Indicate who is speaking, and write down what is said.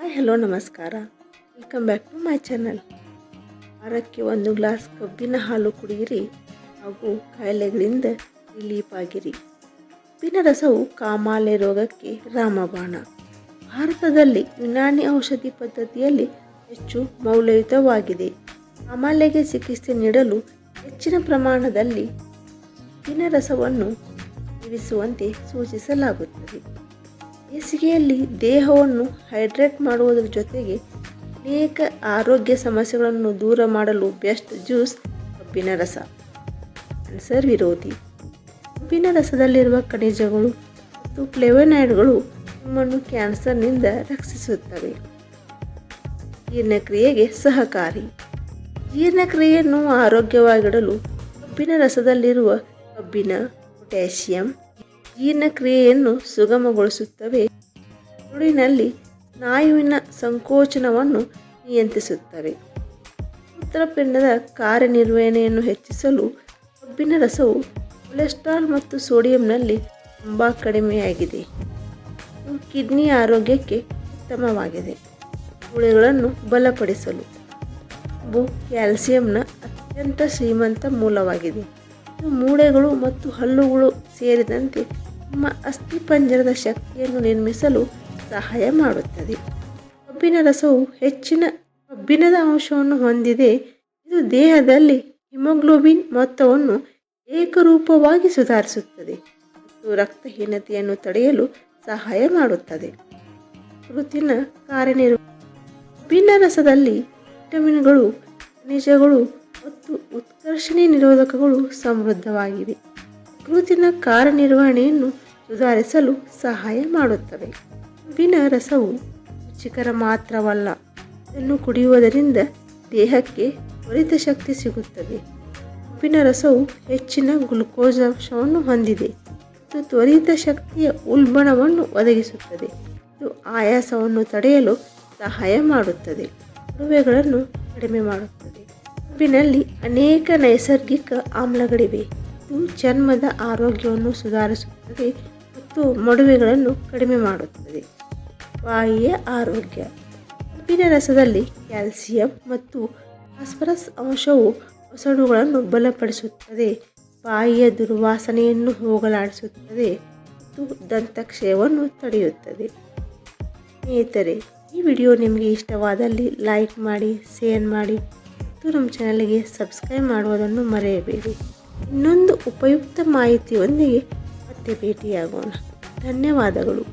Speaker 1: Hi hello ನಮಸ್ಕಾರ, welcome back to my channel. ವಾರಕ್ಕೆ 1 glass ಕಬ್ಬಿನ ಹಾಲು ಕುಡಿಯಿರಿ ಹಾಗೂ ಕಾಯಿಲೆಗಳಿಂದ ರಿಲೀಫ್ ಆಗಿರಿ. ಕಬ್ಬಿನ ರಸವು ಕಾಮಾಲೆ ರೋಗಕ್ಕೆ ರಾಮಬಾಣ. ಭಾರತದಲ್ಲಿ ಯುನಾನಿ ಔಷಧಿ ಪದ್ಧತಿಯಲ್ಲಿ ಹೆಚ್ಚು ಮೌಲ್ಯಯುತವಾಗಿದೆ. ಕಾಮಾಲೆಗೆ ಚಿಕಿತ್ಸೆ ನೀಡಲು ಹೆಚ್ಚಿನ ಪ್ರಮಾಣದಲ್ಲಿ ಕಬ್ಬಿನ ರಸವನ್ನು ಸೇವಿಸುವಂತೆ ಸೂಚಿಸಲಾಗುತ್ತದೆ. ಬೇಸಿಗೆಯಲ್ಲಿ ದೇಹವನ್ನು ಹೈಡ್ರೇಟ್ ಮಾಡುವುದರ ಜೊತೆಗೆ ಅನೇಕ ಆರೋಗ್ಯ ಸಮಸ್ಯೆಗಳನ್ನು ದೂರ ಮಾಡಲು ಬೆಸ್ಟ್ ಜ್ಯೂಸ್ ಕಬ್ಬಿನ ರಸ. ಕ್ಯಾನ್ಸರ್ ವಿರೋಧಿ. ಕಬ್ಬಿನ ರಸದಲ್ಲಿರುವ ಖನಿಜಗಳು ಮತ್ತು ಫ್ಲೇವನಾಯ್ಡ್ಗಳು ನಮ್ಮನ್ನು ಕ್ಯಾನ್ಸರ್ನಿಂದ ರಕ್ಷಿಸುತ್ತವೆ. ಜೀರ್ಣಕ್ರಿಯೆಗೆ ಸಹಕಾರಿ. ಜೀರ್ಣಕ್ರಿಯೆಯನ್ನು ಆರೋಗ್ಯವಾಗಿಡಲು ಕಬ್ಬಿನ ರಸದಲ್ಲಿರುವ ಕಬ್ಬಿಣ, ಪೊಟ್ಯಾಷಿಯಂ ಜೀರ್ಣಕ್ರಿಯೆಯನ್ನು ಸುಗಮಗೊಳಿಸುತ್ತವೆ. ಮೆದುಳಿನಲ್ಲಿ ಸ್ನಾಯುವಿನ ಸಂಕೋಚನವನ್ನು ನಿಯಂತ್ರಿಸುತ್ತವೆ. ಮೂತ್ರಪಿಂಡದ ಕಾರ್ಯನಿರ್ವಹಣೆಯನ್ನು ಹೆಚ್ಚಿಸಲು ಕಬ್ಬಿನ ರಸವು ಕೊಲೆಸ್ಟ್ರಾಲ್ ಮತ್ತು ಸೋಡಿಯಂನಲ್ಲಿ ತುಂಬ ಕಡಿಮೆಯಾಗಿದೆ. ಕಿಡ್ನಿ ಆರೋಗ್ಯಕ್ಕೆ ಉತ್ತಮವಾಗಿದೆ. ಮೂಳೆಗಳನ್ನು ಬಲಪಡಿಸಲು ಕಬ್ಬು ಕ್ಯಾಲ್ಸಿಯಂನ ಅತ್ಯಂತ ಶ್ರೀಮಂತ ಮೂಲವಾಗಿದೆ. ಇದು ಮೂಳೆಗಳು ಮತ್ತು ಹಲ್ಲುಗಳು ಸೇರಿದಂತೆ ನಮ್ಮ ಅಸ್ಥಿಪಂಜರದ ಶಕ್ತಿಯನ್ನು ನಿರ್ಮಿಸಲು ಸಹಾಯ ಮಾಡುತ್ತದೆ. ಕಬ್ಬಿನ ರಸವು ಹೆಚ್ಚಿನ ಕಬ್ಬಿಣದ ಅಂಶವನ್ನು ಹೊಂದಿದೆ. ಇದು ದೇಹದಲ್ಲಿ ಹಿಮೋಗ್ಲೋಬಿನ್ ಮೊತ್ತವನ್ನು ಏಕರೂಪವಾಗಿ ಸುಧಾರಿಸುತ್ತದೆ ಮತ್ತು ರಕ್ತಹೀನತೆಯನ್ನು ತಡೆಯಲು ಸಹಾಯ ಮಾಡುತ್ತದೆ. ಕೃತಿನ ಕಬ್ಬಿನ ರಸದಲ್ಲಿ ವಿಟಮಿನ್ಗಳು, ಖನಿಜಗಳು ಮತ್ತು ಉತ್ಕರ್ಷಣೆ ನಿರೋಧಕಗಳು ಸಮೃದ್ಧವಾಗಿವೆ. ಯಕೃತ್ತಿನ ಕಾರ್ಯನಿರ್ವಹಣೆಯನ್ನು ಸುಧಾರಿಸಲು ಸಹಾಯ ಮಾಡುತ್ತವೆ. ಕಬ್ಬಿನ ರಸವು ರುಚಿಕರ ಮಾತ್ರವಲ್ಲ, ಇದನ್ನು ಕುಡಿಯುವುದರಿಂದ ದೇಹಕ್ಕೆ ತ್ವರಿತ ಶಕ್ತಿ ಸಿಗುತ್ತದೆ. ಕಬ್ಬಿನ ರಸವು ಹೆಚ್ಚಿನ ಗ್ಲುಕೋಸ್ ಅಂಶವನ್ನು ಹೊಂದಿದೆ ಮತ್ತು ತ್ವರಿತ ಶಕ್ತಿಯ ಉಲ್ಬಣವನ್ನು ಒದಗಿಸುತ್ತದೆ. ಇದು ಆಯಾಸವನ್ನು ತಡೆಯಲು ಸಹಾಯ ಮಾಡುತ್ತದೆ. ಮೊಡವೆಗಳನ್ನು ಕಡಿಮೆ ಮಾಡುತ್ತದೆ. ಕಬ್ಬಿನಲ್ಲಿ ಅನೇಕ ನೈಸರ್ಗಿಕ ಆಮ್ಲಗಳಿವೆ. ಇದು ಚರ್ಮದ ಆರೋಗ್ಯವನ್ನು ಸುಧಾರಿಸುತ್ತದೆ ಮತ್ತು ಮೊಡವೆಗಳನ್ನು ಕಡಿಮೆ ಮಾಡುತ್ತದೆ. ಬಾಯಿಯ ಆರೋಗ್ಯ. ಕಬ್ಬಿನ ರಸದಲ್ಲಿ ಕ್ಯಾಲ್ಸಿಯಂ ಮತ್ತು ಫಾಸ್ಫರಸ್ ಅಂಶವು ಒಸಡುಗಳನ್ನು ಬಲಪಡಿಸುತ್ತದೆ, ಬಾಯಿಯ ದುರ್ವಾಸನೆಯನ್ನು ಹೋಗಲಾಡಿಸುತ್ತದೆ ಮತ್ತು ದಂತಕ್ಷಯವನ್ನು ತಡೆಯುತ್ತದೆ. ಸ್ನೇಹಿತರೆ, ಈ ವಿಡಿಯೋ ನಿಮಗೆ ಇಷ್ಟವಾದಲ್ಲಿ ಲೈಕ್ ಮಾಡಿ, ಶೇರ್ ಮಾಡಿ ಮತ್ತು ನಮ್ಮ ಚಾನಲ್ಗೆ ಸಬ್ಸ್ಕ್ರೈಬ್ ಮಾಡುವುದನ್ನು ಮರೆಯಬೇಡಿ. ಇನ್ನೊಂದು ಉಪಯುಕ್ತ ಮಾಹಿತಿಯೊಂದಿಗೆ ಮತ್ತೆ ಭೇಟಿಯಾಗೋಣ. ಧನ್ಯವಾದಗಳು.